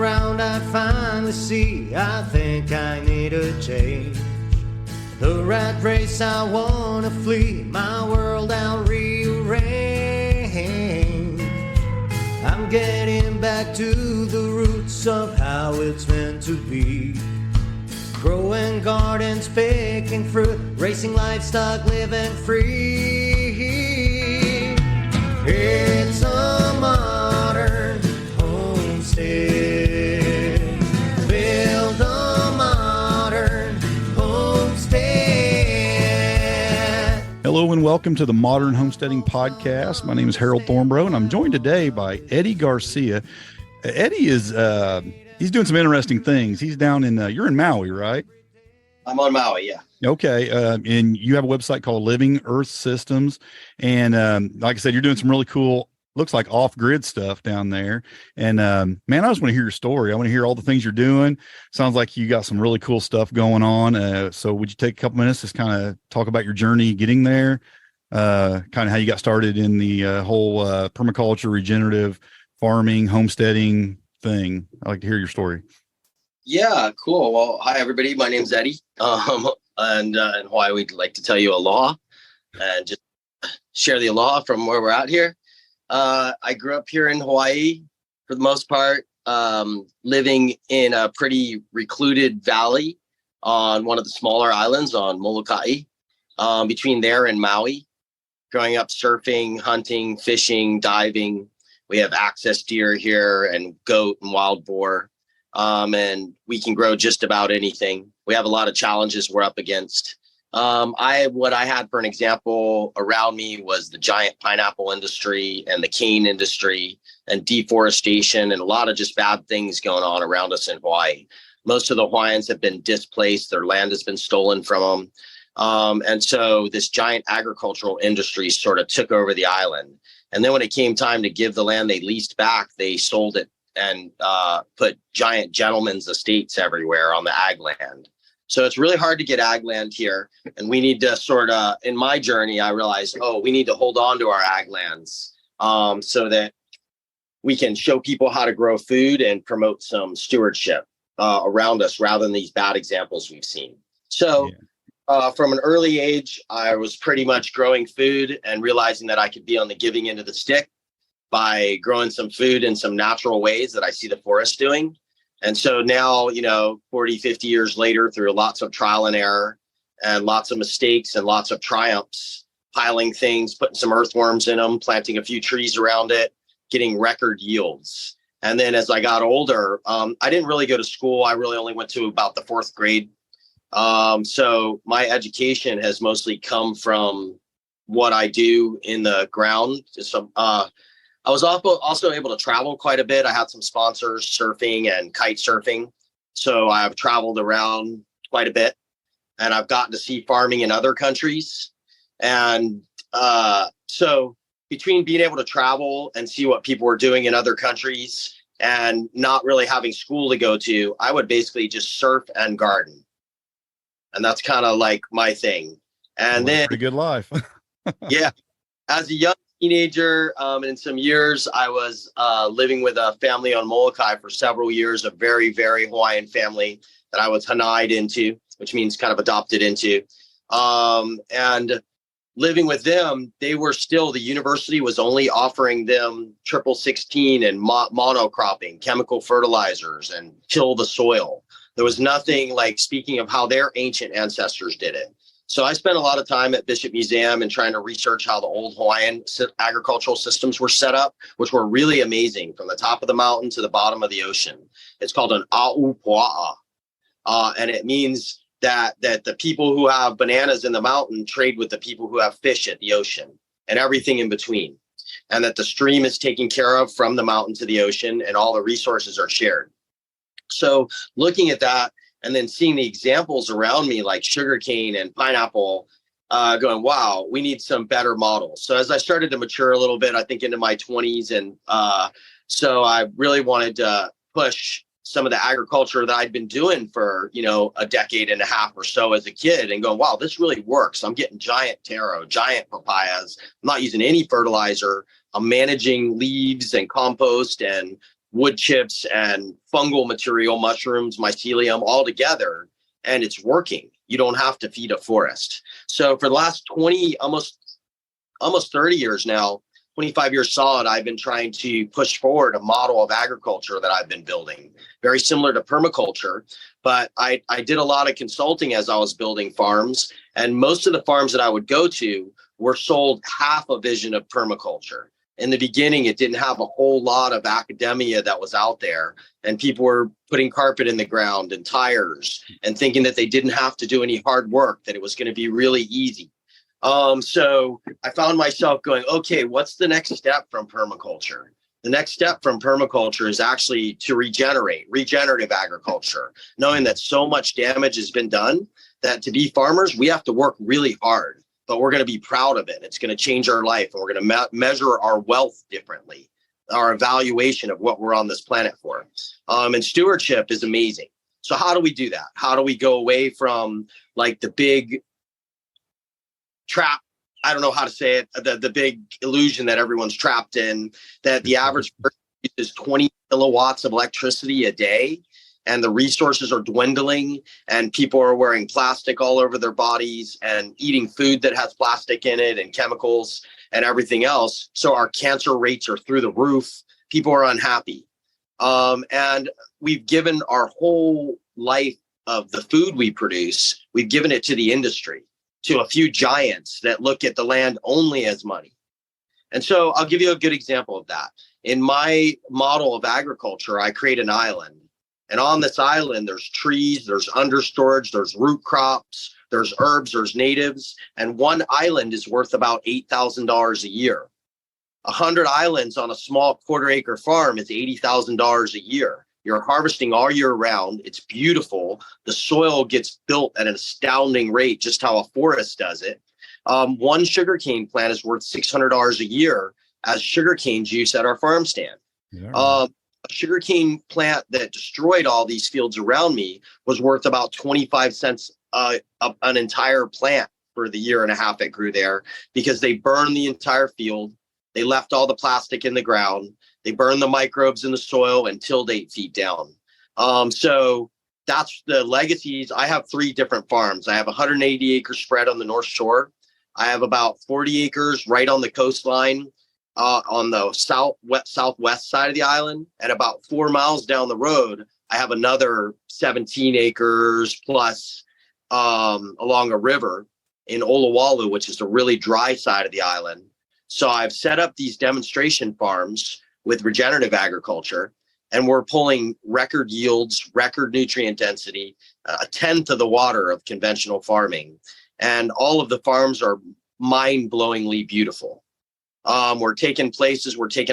around, I finally see I think I need a change. The rat race, I wanna flee, my world I'll rearrange. I'm getting back to the roots of how it's meant to be. Growing gardens, picking fruit, racing livestock, living free. It's a modern homestead. Build a modern homestead. Hello and welcome to the Modern Homesteading Podcast. My name is Harold Thornborough, and I'm joined today by Eddy Garcia. Eddy is he's doing some interesting things. He's down in you're in Maui, right? I'm on Maui, yeah. Okay, and you have a website called Living Earth Systems, and like I said, you're doing some really cool, looks like off-grid stuff down there. And man, I just want to hear your story. I want to hear all the things you're doing. Sounds like you got some really cool stuff going on. So would you take a couple minutes to kind of talk about your journey getting there, kind of how you got started in the whole permaculture, regenerative farming, homesteading thing? I'd like to hear your story. Yeah, cool. Well, hi, everybody. My name's Eddy. And in Hawaii, we'd like to tell you aloha and just share the aloha from where we're at here. I grew up here in Hawaii for the most part, living in a pretty recluded valley on one of the smaller islands on Molokai, between there and Maui. Growing up surfing, hunting, fishing, diving. We have access deer here and goat and wild boar. And we can grow just about anything. We have a lot of challenges we're up against. What I had for an example around me was the giant pineapple industry and the cane industry and deforestation and a lot of just bad things going on around us in Hawaii. Most of the Hawaiians have been displaced. Their land has been stolen from them. And so this giant agricultural industry sort of took over the island. And then when it came time to give the land they leased back, they sold it and put giant gentlemen's estates everywhere on the ag land. So it's really hard to get ag land here. And we need to sort of, in my journey, I realized, we need to hold on to our ag lands so that we can show people how to grow food and promote some stewardship around us rather than these bad examples we've seen. So from an early age, I was pretty much growing food and realizing that I could be on the giving end of the stick by growing some food in some natural ways that I see the forest doing. And so now, 40, 50 years later, through lots of trial and error and lots of mistakes and lots of triumphs, piling things, putting some earthworms in them, planting a few trees around it, getting record yields. And then as I got older, I didn't really go to school. I really only went to about the 4th grade. So my education has mostly come from what I do in the ground. So, I was also able to travel quite a bit. I had some sponsors, surfing and kite surfing. So I've traveled around quite a bit and I've gotten to see farming in other countries. And so between being able to travel and see what people were doing in other countries and not really having school to go to, I would basically just surf and garden. And that's kind of like my thing. And then pretty good life. Yeah. As a young teenager, in some years, I was living with a family on Molokai for several years, a very, very Hawaiian family that I was hanai'd into, which means kind of adopted into. And living with them, they were still, the university was only offering them 1616 and monocropping, chemical fertilizers, and till the soil. There was nothing like speaking of how their ancient ancestors did it. So I spent a lot of time at Bishop Museum and trying to research how the old Hawaiian agricultural systems were set up, which were really amazing from the top of the mountain to the bottom of the ocean. It's called an a'upua'a. And it means that the people who have bananas in the mountain trade with the people who have fish at the ocean and everything in between. And that the stream is taken care of from the mountain to the ocean and all the resources are shared. So looking at that, and then seeing the examples around me like sugarcane and pineapple, going, wow, we need some better models. So as I started to mature a little bit, I think into my 20s, and so I really wanted to push some of the agriculture that I'd been doing for, a decade and a half or so as a kid and going, wow, this really works. I'm getting giant taro, giant papayas. I'm not using any fertilizer. I'm managing leaves and compost and wood chips and fungal material, mushrooms, mycelium, all together, and it's working. You don't have to feed a forest. So for the last 20, almost 30 years now, 25 years solid, I've been trying to push forward a model of agriculture that I've been building, very similar to permaculture. But I did a lot of consulting as I was building farms, and most of the farms that I would go to were sold half a vision of permaculture. In the beginning, it didn't have a whole lot of academia that was out there, and people were putting carpet in the ground and tires and thinking that they didn't have to do any hard work, that it was going to be really easy. So I found myself going, okay, what's the next step from permaculture? The next step from permaculture is actually to regenerative agriculture, knowing that so much damage has been done that to be farmers, we have to work really hard, but we're going to be proud of it. It's going to change our life, and we're going to measure our wealth differently, our evaluation of what we're on this planet for. And stewardship is amazing. So how do we do that? How do we go away from like the big trap? I don't know how to say it, the big illusion that everyone's trapped in, that the average person uses 20 kilowatts of electricity a day, and the resources are dwindling, and people are wearing plastic all over their bodies and eating food that has plastic in it and chemicals and everything else. So our cancer rates are through the roof. People are unhappy. And we've given our whole life of the food we produce, we've given it to the industry, to a few giants that look at the land only as money. And so I'll give you a good example of that. In my model of agriculture, I create an island. And on this island, there's trees, there's understorage, there's root crops, there's herbs, there's natives. And one island is worth about $8,000 a year. 100 islands on a small quarter-acre farm is $80,000 a year. You're harvesting all year round. It's beautiful. The soil gets built at an astounding rate, just how a forest does it. One sugarcane plant is worth $600 a year as sugarcane juice at our farm stand. Yeah. A sugarcane plant that destroyed all these fields around me was worth about 25 cents an entire plant for the year and a half it grew there, because they burned the entire field. They left all the plastic in the ground. They burn the microbes in the soil and tilled 8 feet down. So that's the legacies. I have 3 different farms. I have 180 acre spread on the North Shore. I have about 40 acres right on the coastline on the southwest side of the island. And about 4 miles down the road, I have another 17 acres plus along a river in Olawalu, which is the really dry side of the island. So I've set up these demonstration farms with regenerative agriculture, and we're pulling record yields, record nutrient density, a tenth of the water of conventional farming. And all of the farms are mind-blowingly beautiful. We're taking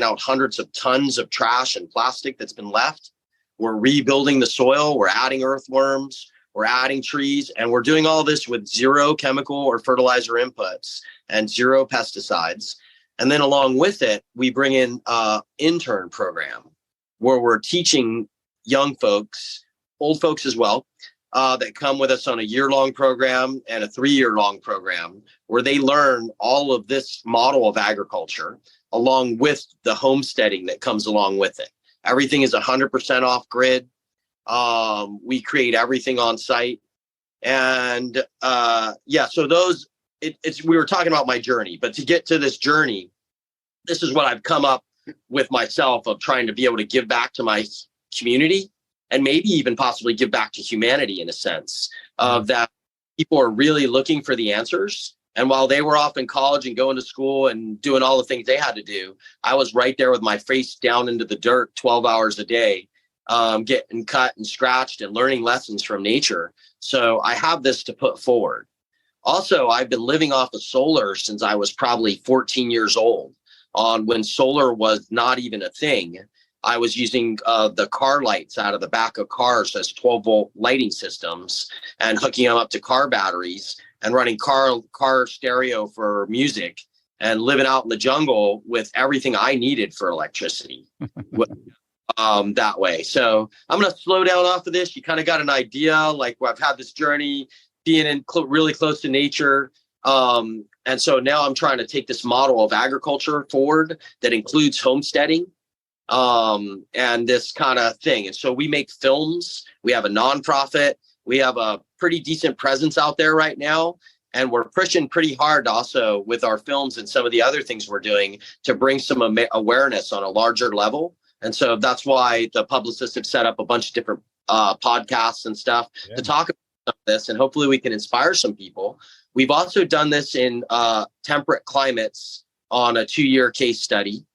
out hundreds of tons of trash and plastic that's been left. We're rebuilding the soil. We're adding earthworms. We're adding trees. And we're doing all this with zero chemical or fertilizer inputs and zero pesticides. And then along with it, we bring in an intern program where we're teaching young folks, old folks as well, that come with us on a year-long program and a 3-year-long program where they learn all of this model of agriculture along with the homesteading that comes along with it. Everything is 100% off grid. We create everything on site. And so those, we were talking about my journey, but to get to this journey, this is what I've come up with myself of trying to be able to give back to my community and maybe even possibly give back to humanity in a sense of that people are really looking for the answers. And while they were off in college and going to school and doing all the things they had to do, I was right there with my face down into the dirt 12 hours a day, getting cut and scratched and learning lessons from nature. So I have this to put forward. Also, I've been living off of solar since I was probably 14 years old. On when solar was not even a thing, I was using the car lights out of the back of cars as 12-volt lighting systems and hooking them up to car batteries and running car stereo for music and living out in the jungle with everything I needed for electricity that way. So I'm going to slow down off of this. You kind of got an idea, like I've had this journey being in really close to nature. And so now I'm trying to take this model of agriculture forward that includes homesteading. and this kind of thing. And so we make films. We have a nonprofit. We have a pretty decent presence out there right now. And we're pushing pretty hard also with our films and some of the other things we're doing to bring some awareness on a larger level. And so that's why the publicists have set up a bunch of different podcasts and stuff to talk about this. And hopefully we can inspire some people. We've also done this in temperate climates on a 2-year case study.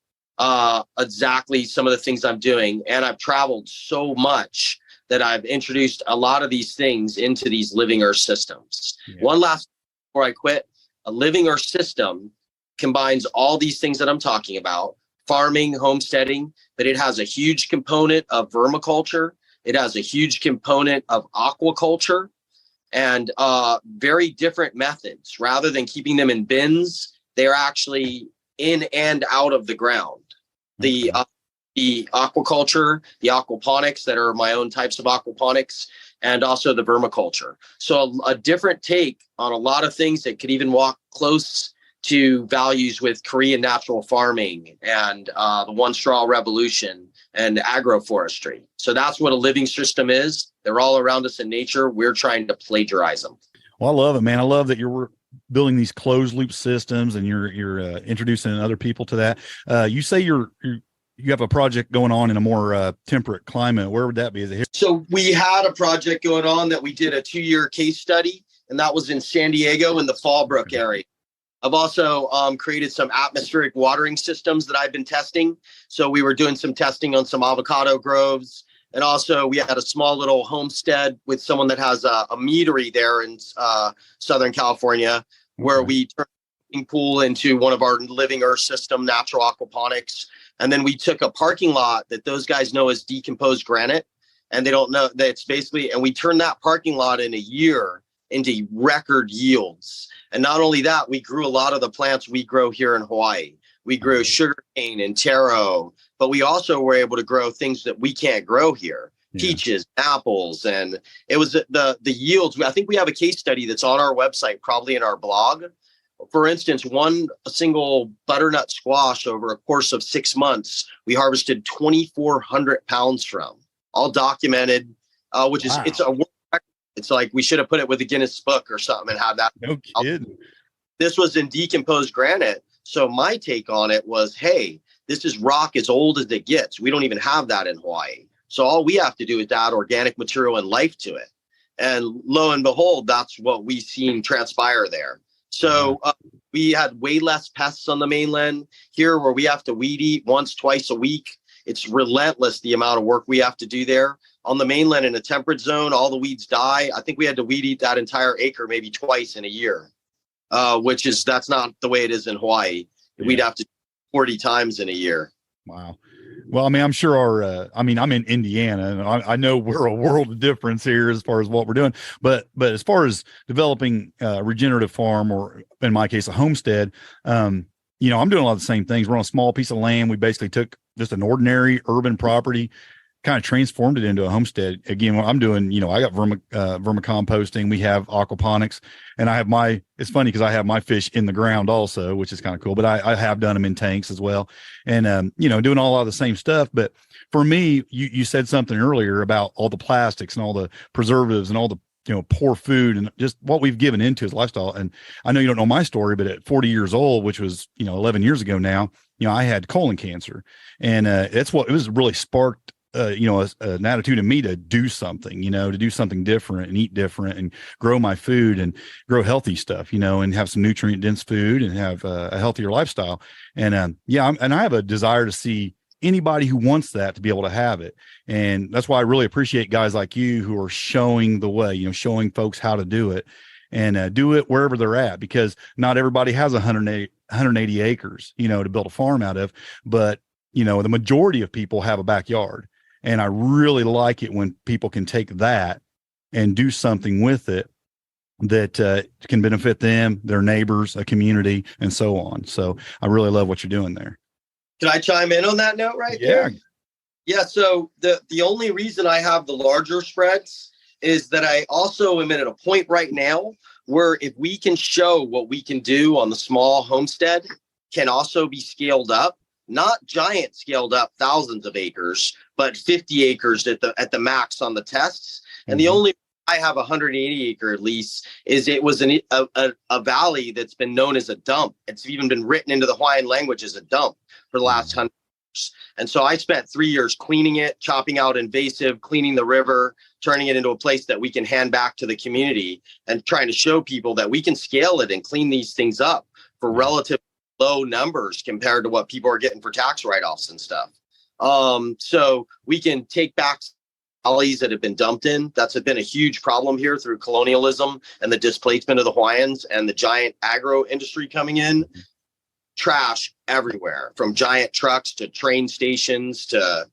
Exactly some of the things I'm doing. And I've traveled so much that I've introduced a lot of these things into these living earth systems. One last before I quit, a living earth system combines all these things that I'm talking about, farming, homesteading, but it has a huge component of vermiculture. It has a huge component of aquaculture and very different methods. Rather than keeping them in bins, they're actually in and out of the ground. The aquaculture, the aquaponics that are my own types of aquaponics, and also the vermiculture. So a different take on a lot of things that could even walk close to values with Korean natural farming and the One Straw Revolution and agroforestry. So that's what a living system is. They're all around us in nature. We're trying to plagiarize them. Well, I love it, man. I love that you're building these closed loop systems and you're introducing other people to that. You say you have a project going on in a more temperate climate. Where would that be? Is it here? So we had a project going on that we did a 2-year case study, and that was in San Diego in the Fallbrook area. I've also created some atmospheric watering systems that I've been testing. So we were doing some testing on some avocado groves. And also we had a small little homestead with someone that has a meadery there in Southern California, where we turned the pool into one of our living earth system, natural aquaponics. And then we took a parking lot that those guys know as decomposed granite. And they don't know that it's basically, and we turned that parking lot in a year into record yields. And not only that, we grew a lot of the plants we grow here in Hawaii. We grew sugarcane and taro, but we also were able to grow things that we can't grow here. Peaches, apples, and it was the yields. I think we have a case study that's on our website, probably in our blog. For instance, a single butternut squash over a course of 6 months, we harvested 2,400 pounds from, all documented, which is, it's a world record. It's like we should have put it with the Guinness Book or something and had that. No kidding. This was in decomposed granite. So my take on it was, hey, this is rock as old as it gets. We don't even have that in Hawaii. So all we have to do is add organic material and life to it. And lo and behold, that's what we've seen transpire there. So we had way less pests on the mainland here, where we have to weed eat once, twice a week. It's relentless, the amount of work we have to do there. On the mainland in a temperate zone, all the weeds die. I think we had to weed eat that entire acre maybe twice in a year, that's not the way it is in Hawaii. We'd have to 40 times in a year. Wow. Well, I mean, I'm sure I'm in Indiana, and I know we're a world of difference here as far as what we're doing, but as far as developing a regenerative farm, or in my case, a homestead, I'm doing a lot of the same things. We're on a small piece of land. We basically took just an ordinary urban property, kind of transformed it into a homestead. Again, what I'm doing, I got vermicomposting, we have aquaponics, and it's funny because I have my fish in the ground also, which is kind of cool, but I have done them in tanks as well. And, doing all of the same stuff. But for me, you said something earlier about all the plastics and all the preservatives and all the, poor food and just what we've given into his lifestyle. And I know you don't know my story, but at 40 years old, which was, 11 years ago now, I had colon cancer, and it was really sparked an attitude in me to do something, to do something different and eat different and grow my food and grow healthy stuff, and have some nutrient dense food and have a healthier lifestyle. And I have a desire to see anybody who wants that to be able to have it. And that's why I really appreciate guys like you who are showing the way, showing folks how to do it, and do it wherever they're at, because not everybody has 180 acres, to build a farm out of, but the majority of people have a backyard. And I really like it when people can take that and do something with it that can benefit them, their neighbors, a community, and so on. So I really love what you're doing there. Can I chime in on that note there? Yeah. So the only reason I have the larger spreads is that I also am at a point right now where if we can show what we can do on the small homestead can also be scaled up. not giant scaled up thousands of acres, but 50 acres at the max on the tests. And the only I have a 180 acre lease is it was a valley that's been known as a dump. It's even been written into the Hawaiian language as a dump for the last 100 years. And so I spent 3 years cleaning it, chopping out invasive, cleaning the river, turning it into a place that we can hand back to the community, and trying to show people that we can scale it and clean these things up for relative low numbers compared to what people are getting for tax write-offs and stuff. So we can take back valleys that have been dumped in. That's been a huge problem here through colonialism and the displacement of the Hawaiians and the giant agro industry coming in. Trash everywhere, from giant trucks to train stations to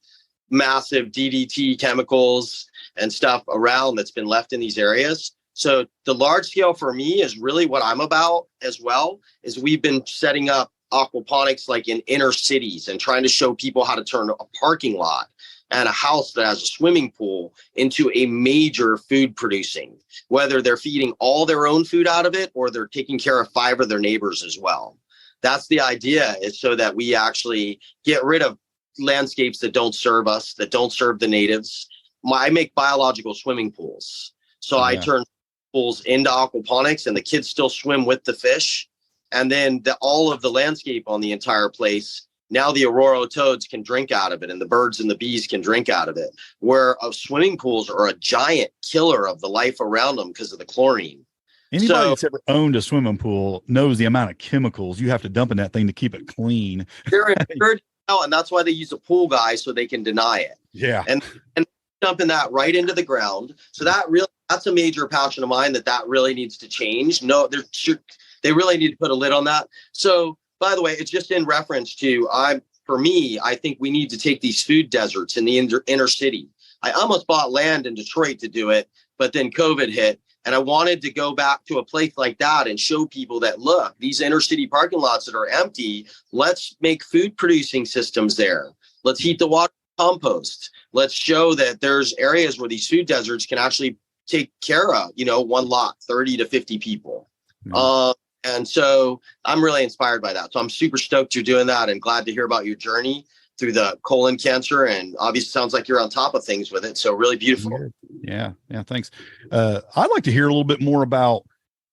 massive DDT chemicals and stuff around that's been left in these areas. So the large scale for me is really what I'm about as well, is we've been setting up aquaponics like in inner cities and trying to show people how to turn a parking lot and a house that has a swimming pool into a major food producing, whether they're feeding all their own food out of it or they're taking care of 5 of their neighbors as well. That's the idea, is so that we actually get rid of landscapes that don't serve us, that don't serve the natives. I make biological swimming pools. So I turn pools into aquaponics and the kids still swim with the fish. And then all of the landscape on the entire place, now the Aurora toads can drink out of it and the birds and the bees can drink out of it. Where swimming pools are a giant killer of the life around them because of the chlorine. Anybody that's ever owned a swimming pool knows the amount of chemicals you have to dump in that thing to keep it clean. They're encouraged now, and that's why they use a pool guy so they can deny it. Yeah. And dumping that right into the ground. So that's a major passion of mine that really needs to change. No, they really need to put a lid on that. So, by the way, it's just in reference to, for me, I think we need to take these food deserts in the inner city. I almost bought land in Detroit to do it, but then COVID hit. And I wanted to go back to a place like that and show people that, look, these inner city parking lots that are empty, let's make food producing systems there. Let's heat the water, compost. Let's show that there's areas where these food deserts can actually take care of, one lot, 30 to 50 people. And so I'm really inspired by that. So I'm super stoked you're doing that and glad to hear about your journey through the colon cancer. And obviously sounds like you're on top of things with it. So really beautiful. Yeah. Thanks. I'd like to hear a little bit more about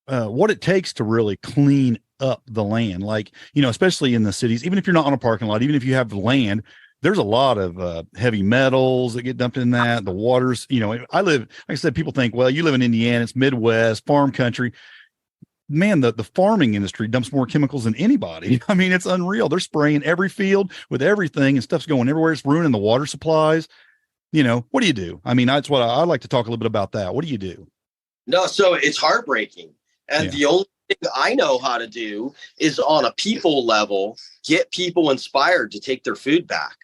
what it takes to really clean up the land. Like, especially in the cities, even if you're not on a parking lot, even if you have land, there's a lot of heavy metals that get dumped in that. The waters, I live, like I said, people think, well, you live in Indiana, it's Midwest, farm country. Man, the farming industry dumps more chemicals than anybody. I mean, it's unreal. They're spraying every field with everything and stuff's going everywhere. It's ruining the water supplies. What do you do? I mean, that's what I'd like to talk a little bit about that. What do you do? No, so it's heartbreaking. And the only thing I know how to do is on a people level, get people inspired to take their food back.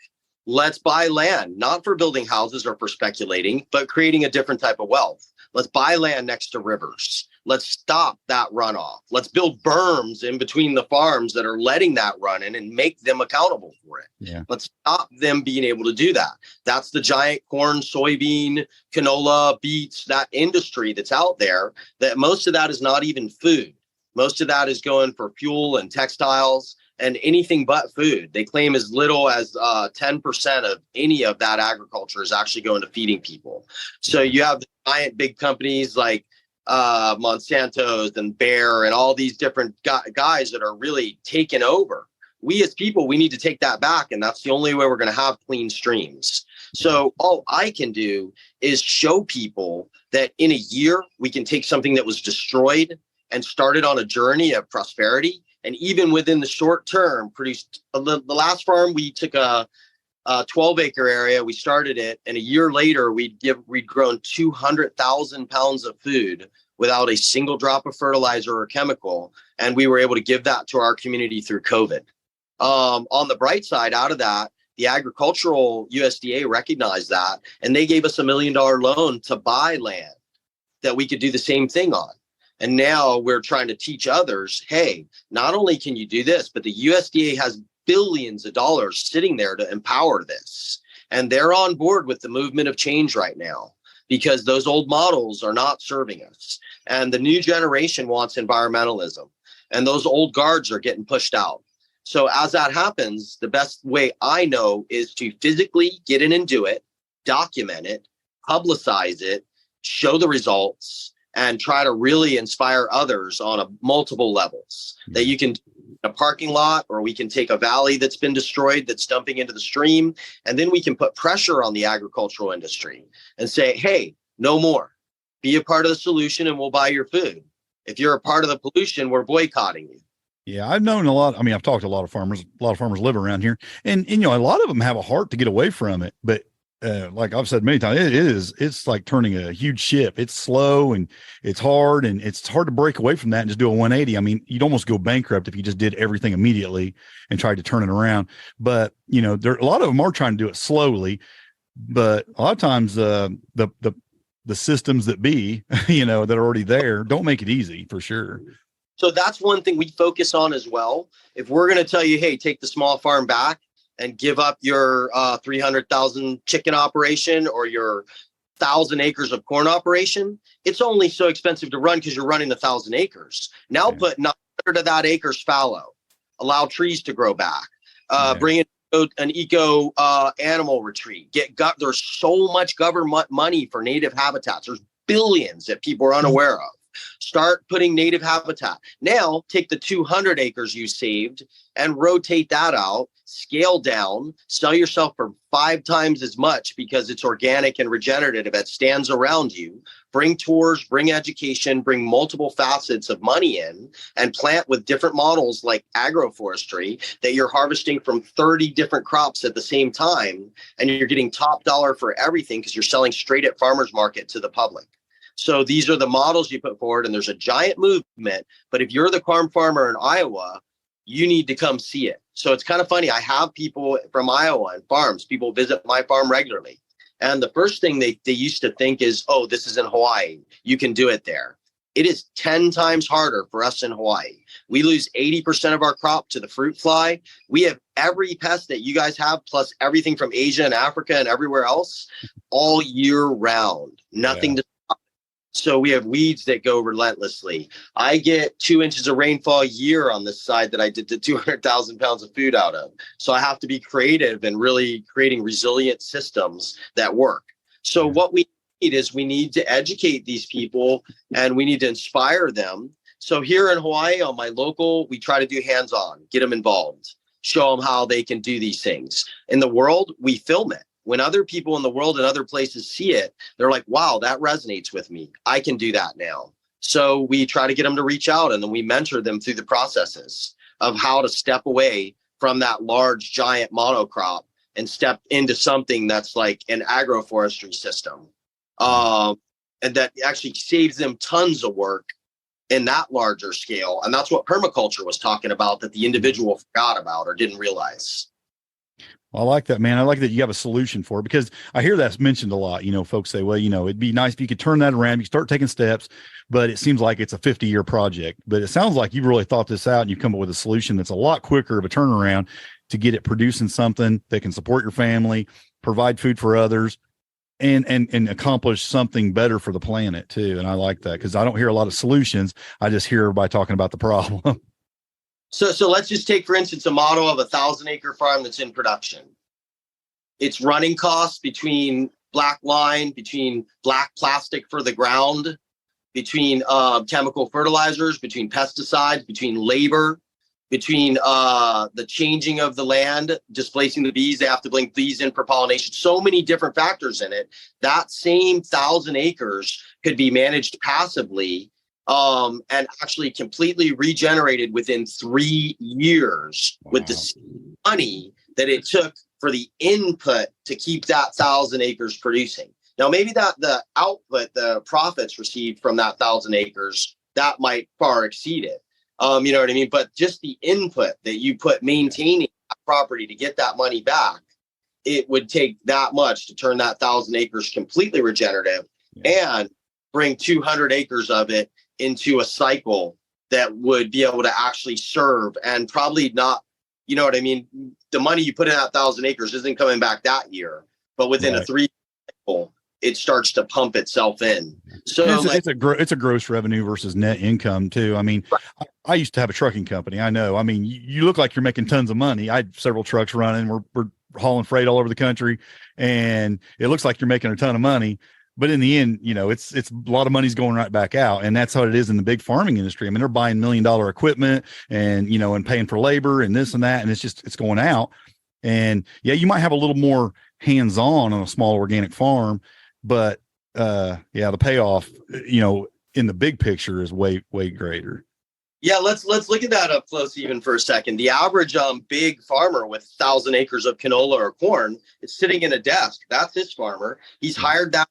Let's buy land, not for building houses or for speculating, but creating a different type of wealth. Let's buy land next to rivers. Let's stop that runoff. Let's build berms in between the farms that are letting that run in and make them accountable for it. Yeah. Let's stop them being able to do that. That's the giant corn, soybean, canola, beets, that industry that's out there, that most of that is not even food. Most of that is going for fuel and textiles and anything but food. They claim as little as 10% of any of that agriculture is actually going to feeding people. So you have the giant big companies like Monsanto's and Bayer and all these different guys that are really taking over. We as people, we need to take that back. And that's the only way we're going to have clean streams. So all I can do is show people that in a year, we can take something that was destroyed and started on a journey of prosperity. And even within the short term, produced the last farm, we took a 12-acre area. We started it, and a year later, we'd grown 200,000 pounds of food without a single drop of fertilizer or chemical, and we were able to give that to our community through COVID. On the bright side, out of that, the agricultural USDA recognized that, and they gave us $1 million loan to buy land that we could do the same thing on. And now we're trying to teach others, hey, not only can you do this, but the USDA has billions of dollars sitting there to empower this. And they're on board with the movement of change right now because those old models are not serving us. And the new generation wants environmentalism. And those old guards are getting pushed out. So as that happens, the best way I know is to physically get in and do it, document it, publicize it, show the results, and try to really inspire others on multiple levels. That you can do a parking lot, or we can take a valley that's been destroyed that's dumping into the stream, and then we can put pressure on the agricultural industry and say, hey, no more. Be a part of the solution and we'll buy your food. If you're a part of the pollution, we're boycotting you. Yeah, I've known a lot. I mean, I've talked to a lot of farmers. A lot of farmers live around here, and you know, a lot of them have a heart to get away from it. But like I've said many times, it's like turning a huge ship. It's slow and it's hard, and it's hard to break away from that and just do a 180. I mean, you'd almost go bankrupt if you just did everything immediately and tried to turn it around. But you know, a lot of them are trying to do it slowly. But a lot of times, the systems that be, you know, that are already there don't make it easy for sure. So that's one thing we focus on as well. If we're going to tell you, hey, take the small farm back and give up your 300,000 chicken operation or your 1,000 acres of corn operation, it's only so expensive to run because you're running 1,000 acres. Now put 900 of that acres fallow, allow trees to grow back, bring in an eco animal retreat. There's so much government money for native habitats. There's billions that people are unaware of. Start putting native habitat. Now take the 200 acres you saved and rotate that out, scale down, sell yourself for 5 times as much because it's organic and regenerative. It stands around you. Bring tours, bring education, bring multiple facets of money in, and plant with different models like agroforestry that you're harvesting from 30 different crops at the same time. And you're getting top dollar for everything because you're selling straight at farmers market to the public. So these are the models you put forward, and there's a giant movement. But if you're the corn farmer in Iowa, you need to come see it. So it's kind of funny. I have people from Iowa and farms. People visit my farm regularly. And the first thing they used to think is, oh, this is in Hawaii. You can do it there. It is 10 times harder for us in Hawaii. We lose 80% of our crop to the fruit fly. We have every pest that you guys have, plus everything from Asia and Africa and everywhere else all year round. Nothing to. So we have weeds that go relentlessly. I get 2 inches of rainfall a year on this side that I did the 200,000 pounds of food out of. So I have to be creative and really creating resilient systems that work. So what we need is we need to educate these people and we need to inspire them. So here in Hawaii on my local, we try to do hands-on, get them involved, show them how they can do these things. In the world, we film it. When other people in the world and other places see it, they're like, wow, that resonates with me. I can do that now. So we try to get them to reach out, and then we mentor them through the processes of how to step away from that large, giant monocrop and step into something that's like an agroforestry system. And that actually saves them tons of work in that larger scale. And that's what permaculture was talking about that the individual forgot about or didn't realize. I like that, man. I like that you have a solution for it, because I hear that's mentioned a lot. You know, folks say, well, you know, it'd be nice if you could turn that around, you start taking steps, but it seems like it's a 50-year project. But it sounds like you've really thought this out and you've come up with a solution that's a lot quicker of a turnaround to get it producing something that can support your family, provide food for others, and accomplish something better for the planet too. And I like that, because I don't hear a lot of solutions. I just hear everybody talking about the problem. So let's just take, for instance, a model of a 1,000-acre farm that's in production. Its running costs between black line, between black plastic for the ground, between chemical fertilizers, between pesticides, between labor, between the changing of the land, displacing the bees. They have to bring bees in for pollination. So many different factors in it. That same 1,000 acres could be managed passively and actually completely regenerated within 3 years with the money that it took for the input to keep that 1,000 acres producing. Now, maybe that the output, the profits received from that 1,000 acres, that might far exceed it. You know what I mean? But just the input that you put maintaining that property to get that money back, it would take that much to turn that 1,000 acres completely regenerative and bring 200 acres of it into a cycle that would be able to actually serve, and probably not, you know what I mean? The money you put in that 1,000 acres isn't coming back that year, but within a 3 cycle, it starts to pump itself in. So it's a gross revenue versus net income too. I mean, I used to have a trucking company. I know. I mean, you look like you're making tons of money. I had several trucks running. We're hauling freight all over the country, and it looks like you're making a ton of money. But in the end, it's a lot of money's going right back out. And that's how it is in the big farming industry. I mean, they're buying $1 million equipment and, and paying for labor and this and that. And it's going out. And yeah, you might have a little more hands-on on a small organic farm, but the payoff, in the big picture is way, way greater. Yeah, let's look at that up close even for a second. The average big farmer with 1,000 acres of canola or corn is sitting in a desk. That's his farmer. He's hired that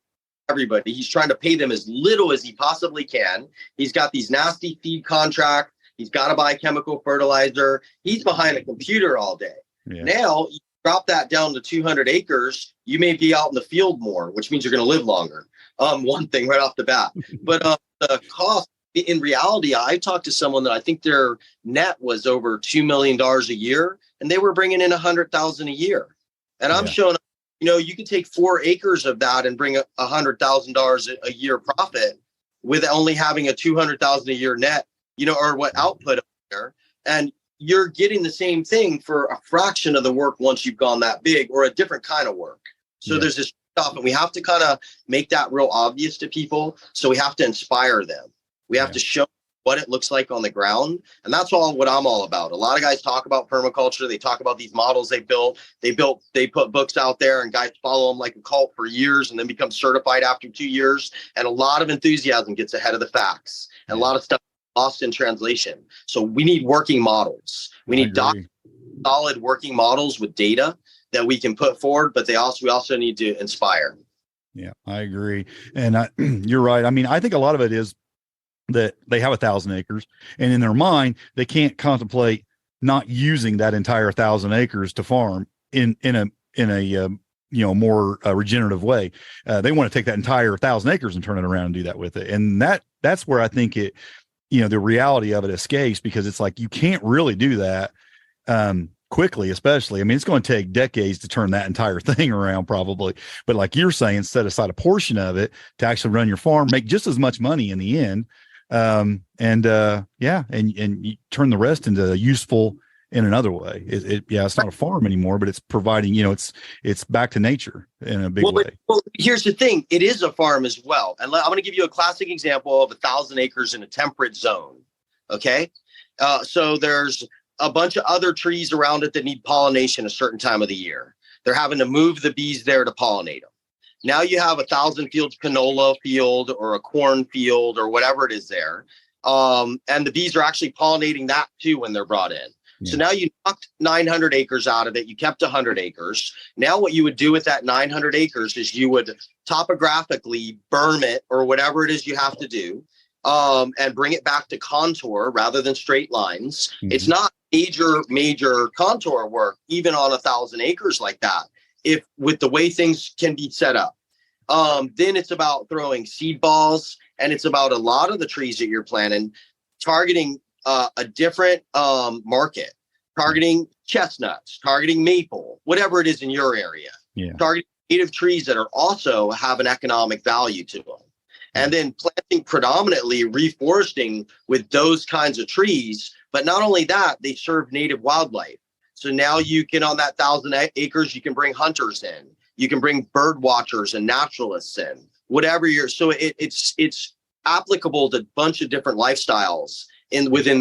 everybody. He's trying to pay them as little as he possibly can. He's got these nasty feed contracts. He's got to buy chemical fertilizer. He's behind a computer all day. Yeah. Now, you drop that down to 200 acres, you may be out in the field more, which means you're going to live longer. One thing right off the bat. But the cost, in reality, I talked to someone that I think their net was over $2 million a year, and they were bringing in $100,000 a year. And I'm showing, you can take 4 acres of that and bring $100,000 a year profit with only having a $200,000 a year net, or what output up there. And you're getting the same thing for a fraction of the work once you've gone that big, or a different kind of work. So there's this stuff, and we have to kind of make that real obvious to people. So we have to inspire them. We have to show what it looks like on the ground. And that's what I'm all about. A lot of guys talk about permaculture. They talk about these models they built. They put books out there, and guys follow them like a cult for years and then become certified after 2 years. And a lot of enthusiasm gets ahead of the facts, and a lot of stuff lost in translation. So we need working models. We need solid working models with data that we can put forward, but we also need to inspire. Yeah, I agree. And you're right. I mean, I think a lot of it is that they have 1,000 acres, and in their mind, they can't contemplate not using that entire 1,000 acres to farm in a more regenerative way. They want to take that entire 1,000 acres and turn it around and do that with it. And that's where I think it, the reality of it escapes, because it's like, you can't really do that quickly, especially. I mean, it's going to take decades to turn that entire thing around probably. But like you're saying, set aside a portion of it to actually run your farm, make just as much money in the end. And you turn the rest into useful in another way. It's not a farm anymore, but it's providing, it's back to nature in a big way. Well, here's the thing. It is a farm as well. And I'm going to give you a classic example of 1,000 acres in a temperate zone. Okay. So there's a bunch of other trees around it that need pollination a certain time of the year. They're having to move the bees there to pollinate them. Now you have 1,000 fields, canola field or a corn field or whatever it is there. And the bees are actually pollinating that too when they're brought in. Yeah. So now you knocked 900 acres out of it. You kept 100 acres. Now what you would do with that 900 acres is you would topographically berm it or whatever it is you have to do, and bring it back to contour rather than straight lines. Mm-hmm. It's not major contour work, even on 1,000 acres like that, if with the way things can be set up. Then it's about throwing seed balls, and it's about a lot of the trees that you're planting, targeting a different market, targeting chestnuts, targeting maple, whatever it is in your area, targeting native trees that are also have an economic value to them. And then planting predominantly reforesting with those kinds of trees. But not only that, they serve native wildlife. So now you can, on that 1,000 acres, you can bring hunters in. You can bring bird watchers and naturalists in. Whatever so it's applicable to a bunch of different lifestyles within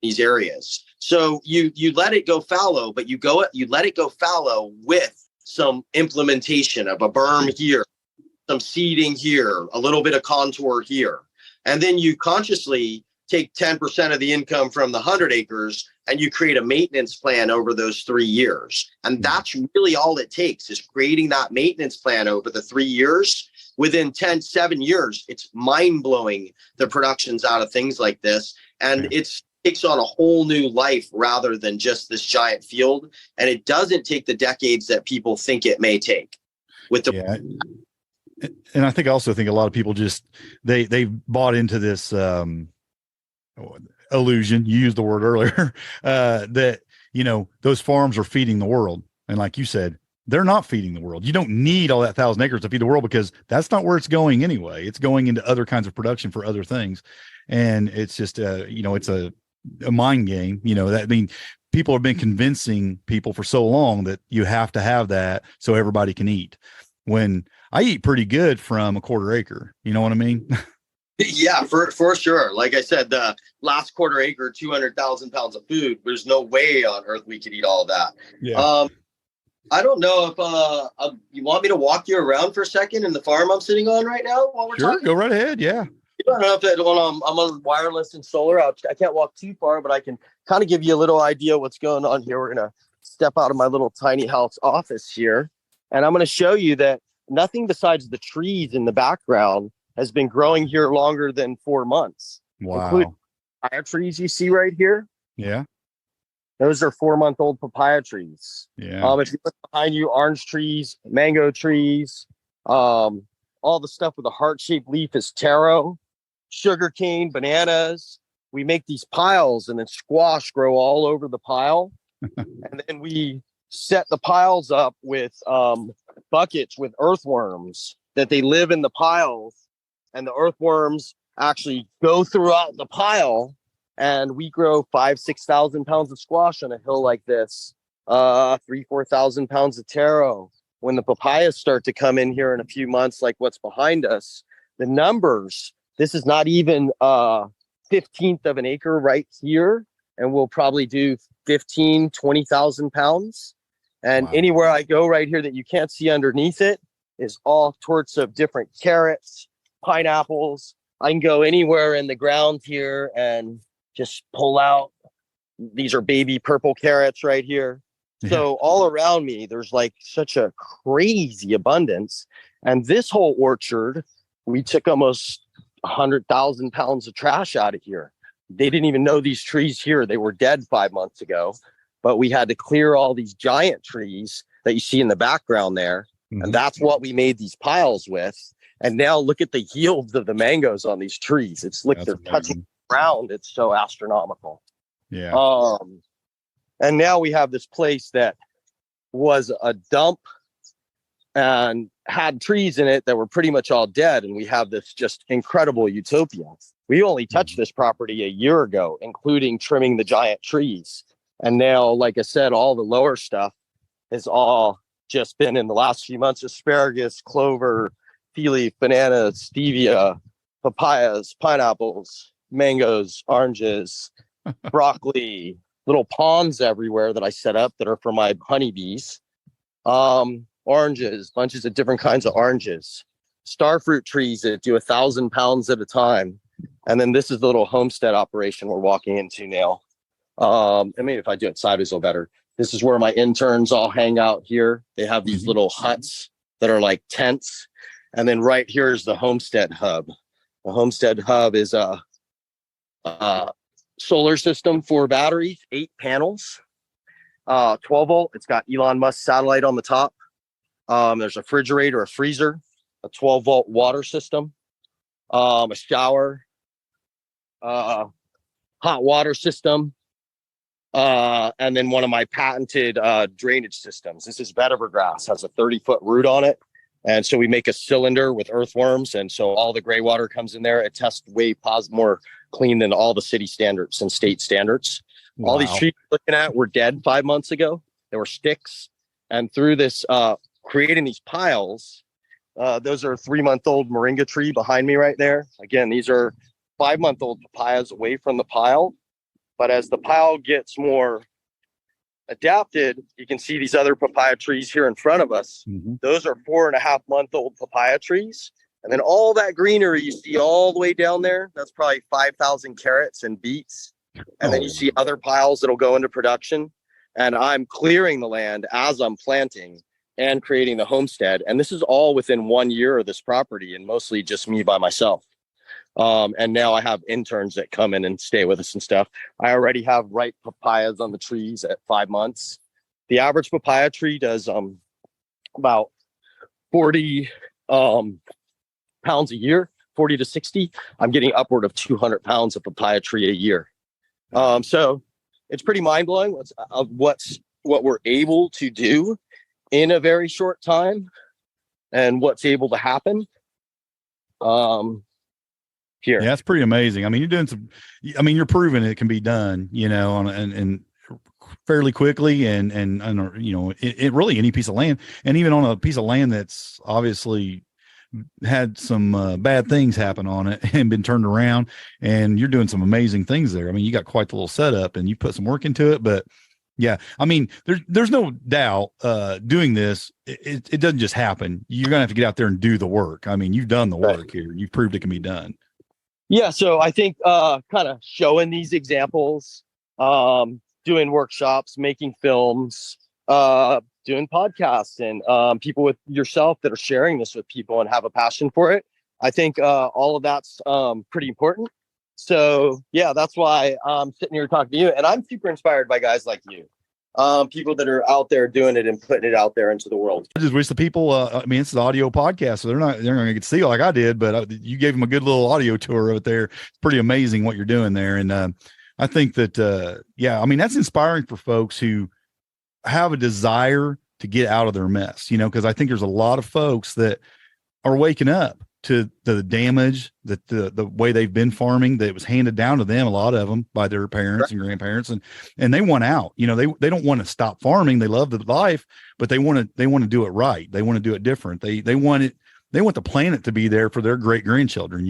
these areas. So you let it go fallow, but you let it go fallow with some implementation of a berm here, some seeding here, a little bit of contour here. And then you consciously take 10% of the income from the 100 acres and you create a maintenance plan over those 3 years. And that's really all it takes, is creating that maintenance plan over the 3 years. Within 7 years, it's mind blowing, the productions out of things like this. And it takes on a whole new life rather than just this giant field. And it doesn't take the decades that people think it may take with the. And I also think a lot of people just, they bought into this illusion. You used the word earlier, that, those farms are feeding the world. And like you said, they're not feeding the world. You don't need all that 1,000 acres to feed the world, because that's not where it's going anyway. It's going into other kinds of production for other things. And it's just, it's a mind game, that, I mean, people have been convincing people for so long that you have to have that so everybody can eat, when I eat pretty good from a quarter acre. You know what I mean? Yeah, for sure. Like I said, the last quarter acre, 200,000 pounds of food. There's no way on earth we could eat all of that. Yeah. I don't know if you want me to walk you around for a second in the farm I'm sitting on right now while we're talking. Go right ahead. Yeah. I don't know if I'm on wireless and solar. I can't walk too far, but I can kind of give you a little idea what's going on here. We're going to step out of my little tiny house office here, and I'm going to show you that nothing besides the trees in the background has been growing here longer than 4 months. Wow. Including papaya trees you see right here. Yeah. Those are 4-month-old papaya trees. Yeah. If you look behind you, orange trees, mango trees, all the stuff with a heart-shaped leaf is taro, sugarcane, bananas. We make these piles, and then squash grow all over the pile. And then we set the piles up with buckets with earthworms that they live in the piles, and the earthworms actually go throughout the pile. And we grow 5,000-6,000 pounds of squash on a hill like this, 3,000-4,000 pounds of taro. When the papayas start to come in here in a few months, like what's behind us, the numbers, this is not even 15th of an acre right here, and we'll probably do 15,000-20,000 pounds. And Wow. Anywhere I go right here that you can't see underneath it is all sorts of different carrots, pineapples. I can go anywhere in the ground here and just pull out. These are baby purple carrots right here. Yeah. So all around me, there's like such a crazy abundance. And this whole orchard, we took almost 100,000 pounds of trash out of here. They didn't even know these trees here. They were dead 5 months ago, but we had to clear all these giant trees that you see in the background there. Mm-hmm. And that's what we made these piles with. And now look at the yields of the mangoes on these trees. It's like they're touching the ground. It's so astronomical. Yeah. And now we have this place that was a dump and had trees in it that were pretty much all dead. And we have this just incredible utopia. We only touched this property a year ago, including trimming the giant trees. And now, like I said, all the lower stuff has all just been in the last few months: asparagus, clover, tea leaf, bananas, stevia, papayas, pineapples, mangoes, oranges, broccoli, little ponds everywhere that I set up that are for my honeybees. Oranges, bunches of different kinds of oranges, starfruit trees that do 1,000 pounds at a time. And then this is the little homestead operation we're walking into now. I mean, if I do it sideways a little better. This is where my interns all hang out here. They have these little huts that are like tents. And then right here is the homestead hub. The homestead hub is a solar system for batteries, 8 panels, 12 volt. It's got Elon Musk satellite on the top. There's a refrigerator, a freezer, a 12 volt water system, a shower, hot water system, and then one of my patented drainage systems. This is vetiver grass, has a 30-foot root on it. And so we make a cylinder with earthworms. And so all the gray water comes in there. It tests way more clean than all the city standards and state standards. Wow. All these trees you're looking at were dead 5 months ago. They were sticks. And through this, creating these piles, those are a 3-month-old moringa tree behind me right there. Again, these are 5-month-old papayas away from the pile. But as the pile gets more adapted, you can see these other papaya trees here in front of us. Mm-hmm. Those are 4.5-month-old papaya trees. And then all that greenery you see all the way down there, that's probably 5,000 carrots and beets. And then you see other piles that'll go into production. And I'm clearing the land as I'm planting and creating the homestead. And this is all within 1 year of this property, and mostly just me by myself. And now I have interns that come in and stay with us and stuff. I already have ripe papayas on the trees at 5 months. The average papaya tree does about 40 pounds a year, 40 to 60. I'm getting upward of 200 pounds of papaya tree a year. So it's pretty mind blowing what we're able to do in a very short time and what's able to happen. Here. Yeah, that's pretty amazing. I mean, you're proving it can be done, and fairly quickly and, it really any piece of land, and even on a piece of land that's obviously had some bad things happen on it and been turned around, and you're doing some amazing things there. I mean, you got quite the little setup and you put some work into it, but yeah, I mean, there's no doubt doing this, it doesn't just happen. You're going to have to get out there and do the work. I mean, you've done the work here. You've proved it can be done. Yeah. So I think kind of showing these examples, doing workshops, making films, doing podcasts, and people with yourself that are sharing this with people and have a passion for it. I think all of that's pretty important. So yeah, that's why I'm sitting here talking to you, and I'm super inspired by guys like you, people that are out there doing it and putting it out there into the world. I just wish the people, I mean, it's an audio podcast, so they're not going to get to see it like I did, but you gave them a good little audio tour out there. It's pretty amazing what you're doing there. And I think that, yeah, I mean, that's inspiring for folks who have a desire to get out of their mess, because I think there's a lot of folks that are waking up to the damage that the way they've been farming, that was handed down to them, a lot of them by their parents and grandparents, and they want out. They don't want to stop farming. They love the life, but they want to do it right. They want to do it different. They want the planet to be there for their great grandchildren,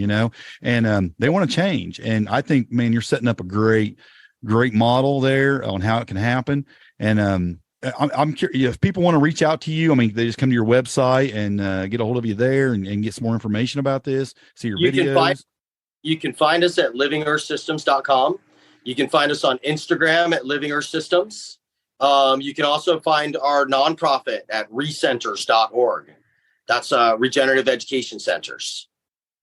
and they want to change. And I think, man, you're setting up a great model there on how it can happen. And I'm curious if people want to reach out to you. I mean, they just come to your website and get a hold of you there and get some more information about this. See your videos. You can find us at livingearthsystems.com. You can find us on Instagram at Living Earth Systems. You can also find our nonprofit at recenters.org. That's Regenerative Education Centers.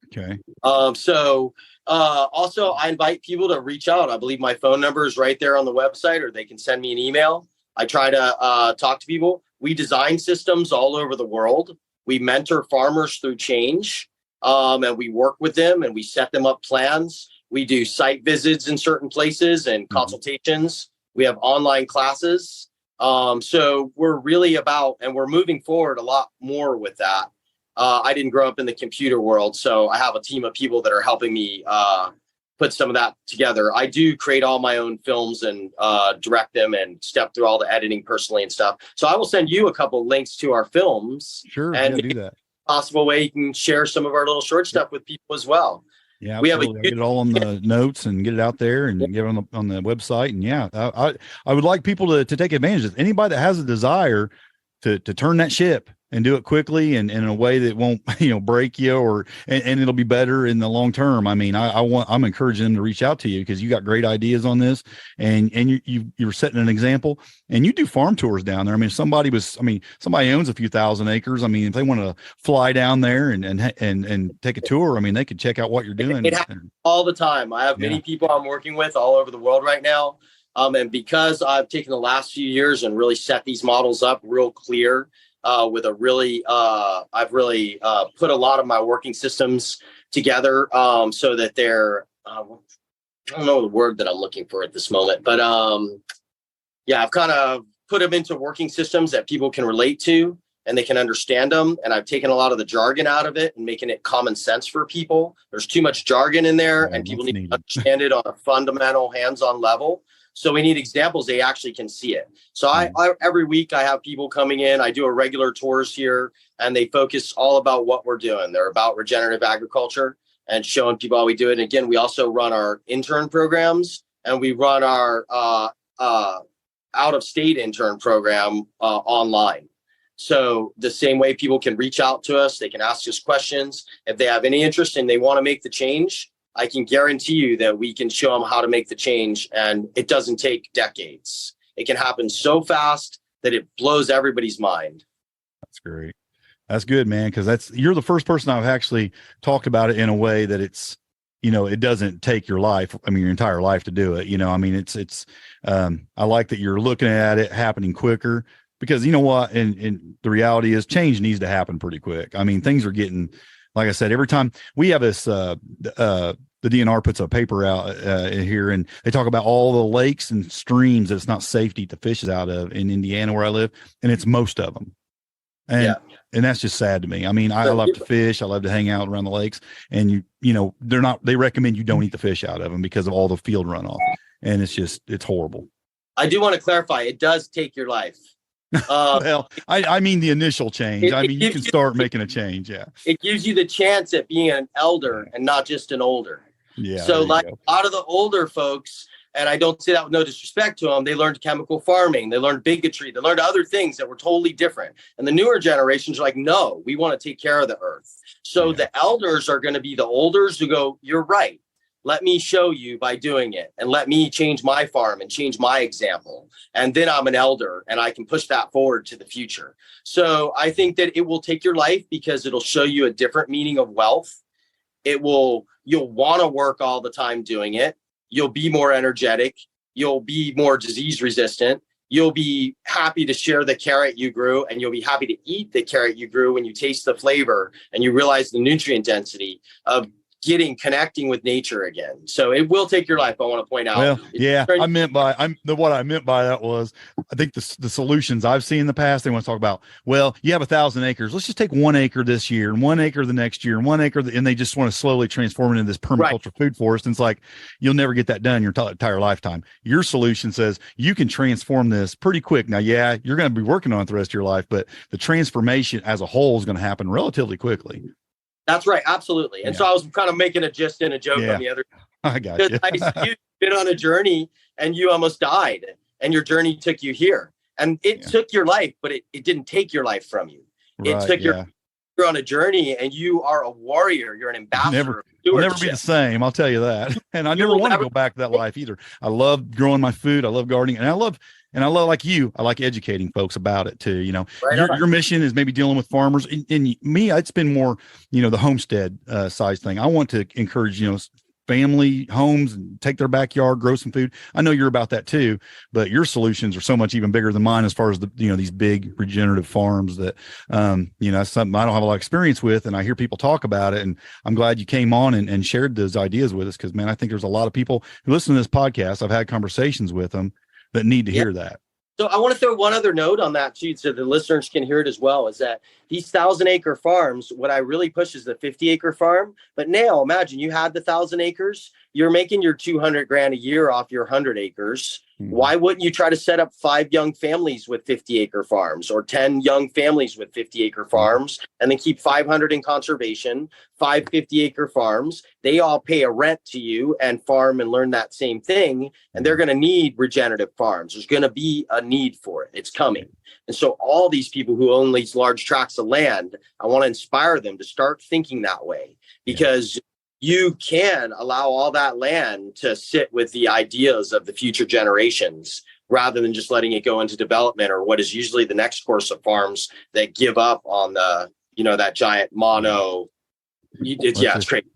Okay. Also, I invite people to reach out. I believe my phone number is right there on the website, or they can send me an email. I try to talk to people. We design systems all over the world. We mentor farmers through change, and we work with them and we set them up plans. We do site visits in certain places and consultations. We have online classes. So we're really about, and we're moving forward a lot more with that. I didn't grow up in the computer world, so I have a team of people that are helping me put some of that together. I do create all my own films and direct them and step through all the editing personally and stuff. So I will send you a couple links to our films. Sure, and do that. Possible way you can share some of our little short stuff with people as well. Yeah, we absolutely. have Get it all on the notes and get it out there and get it on the website. And yeah, I would like people to take advantage of it. Anybody that has a desire to turn that ship and do it quickly and in a way that won't, break you and it'll be better in the long term. I mean, I'm encouraging them to reach out to you because you got great ideas on this, and you're setting an example, and you do farm tours down there. I mean, somebody owns a few thousand acres. I mean, if they want to fly down there and take a tour, I mean, they could check out what you're doing. It happens all the time. I have many people I'm working with all over the world right now. And because I've taken the last few years and really set these models up real clear, with a really, I've really put a lot of my working systems together so that they're, I don't know the word that I'm looking for at this moment, but I've kind of put them into working systems that people can relate to and they can understand them. And I've taken a lot of the jargon out of it and making it common sense for people. There's too much jargon in there, and people need to understand it on a fundamental hands-on level. So we need examples they actually can see it. So I every week I have people coming in. I do a regular tours here, and they focus all about what we're doing. They're about regenerative agriculture and showing people how we do it. And again, we also run our intern programs, and we run our out-of-state intern program online. So the same way people can reach out to us, they can ask us questions. If they have any interest and they want to make the change, I can guarantee you that we can show them how to make the change, and it doesn't take decades. It can happen so fast that it blows everybody's mind. That's great. That's good, man. Cause you're the first person I've actually talked about it in a way that it's, it doesn't take your life. I mean, your entire life to do it. I mean, I like that you're looking at it happening quicker, because you know what? And the reality is change needs to happen pretty quick. I mean, things are getting, like I said, every time we have this, the DNR puts a paper out here, and they talk about all the lakes and streams that it's not safe to eat the fishes out of in Indiana, where I live. And it's most of them. And, Yeah. and that's just sad to me. I mean, I love to fish. I love to hang out around the lakes, and they recommend you don't eat the fish out of them because of all the field runoff. And it's horrible. I do want to clarify, it does take your life. Well, I mean the initial change. I mean, you can start making a change. Yeah. It gives you the chance at being an elder and not just an older. Yeah. So like a lot of the older folks, and I don't say that with no disrespect to them, they learned chemical farming, they learned bigotry, they learned other things that were totally different. And the newer generations are like, no, we want to take care of the earth. So the elders are going to be the olders who go, you're right. Let me show you by doing it, and let me change my farm and change my example. And then I'm an elder and I can push that forward to the future. So I think that it will take your life because it'll show you a different meaning of wealth. You'll want to work all the time doing it. You'll be more energetic. You'll be more disease resistant. You'll be happy to share the carrot you grew, and you'll be happy to eat the carrot you grew when you taste the flavor and you realize the nutrient density of connecting with nature again. So it will take your life. I want to point out. Well, yeah, what I meant by that was, I think the solutions I've seen in the past, they want to talk about, well, you have 1,000 acres. Let's just take 1 acre this year and 1 acre the next year and 1 acre. And they just want to slowly transform it into this permaculture food forest. And it's like, you'll never get that done your entire lifetime. Your solution says you can transform this pretty quick. Now, yeah, you're going to be working on it the rest of your life, but the transformation as a whole is going to happen relatively quickly. That's right. Absolutely. And so I was kind of making a joke on the other. I got you. You've been on a journey and you almost died, and your journey took you here, and it took your life, but it didn't take your life from you. It took you're on a journey, and you are a warrior. You're an ambassador. I'll never be the same. I'll tell you that. And I never want to go back to that life either. I love growing my food. I love gardening, and I love like you, I like educating folks about it too. Your mission is maybe dealing with farmers, and me, it's been more, the homestead size thing. I want to encourage, family homes and take their backyard, grow some food. I know you're about that too, but your solutions are so much even bigger than mine as far as these big regenerative farms that, that's something I don't have a lot of experience with. And I hear people talk about it, and I'm glad you came on and shared those ideas with us. Cause man, I think there's a lot of people who listen to this podcast. I've had conversations with them that need to hear that. So I want to throw one other note on that too, so the listeners can hear it as well, is that these 1,000-acre farms, what I really push is the 50-acre farm. But now imagine you had the 1,000 acres, you're making your 200 grand a year off your 100 acres. Mm-hmm. Why wouldn't you try to set up 5 young families with 50-acre farms, or 10 young families with 50-acre farms, and then keep 500 in conservation, 5 50-acre farms? They all pay a rent to you and farm and learn that same thing. And they're going to need regenerative farms. There's going to be a need for it. It's coming. And so all these people who own these large tracts of land, I want to inspire them to start thinking that way, because you can allow all that land to sit with the ideas of the future generations, rather than just letting it go into development, or what is usually the next course of farms that give up on the, that giant mono. It's crazy.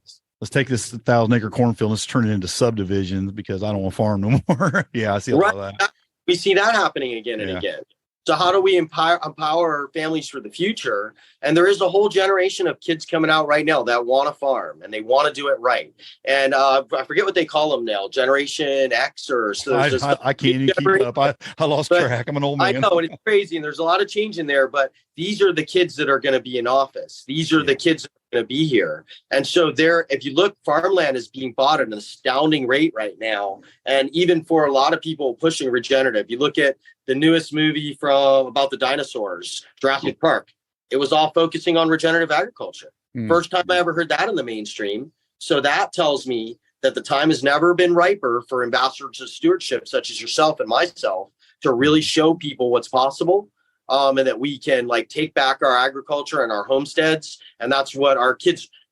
Let's take this 1,000-acre cornfield, let's turn it into subdivisions because I don't want to farm no more. Yeah, I see a lot of that. We see that happening again and again. So how do we empower families for the future? And there is a whole generation of kids coming out right now that want to farm, and they want to do it right. And I forget what they call them now, Generation X or so. I can't even keep up. I lost track. I'm an old man. I know, and it's crazy. And there's a lot of change in there, but these are the kids that are going to be in office. These are the kids that are going to be here. And so if you look, farmland is being bought at an astounding rate right now. And even for a lot of people pushing regenerative, you look at the newest movie about the dinosaurs, Jurassic Park. It was all focusing on regenerative agriculture. First time I ever heard that in the mainstream. So that tells me that the time has never been riper for ambassadors of stewardship, such as yourself and myself, to really show people what's possible, and that we can take back our agriculture and our homesteads. And that's what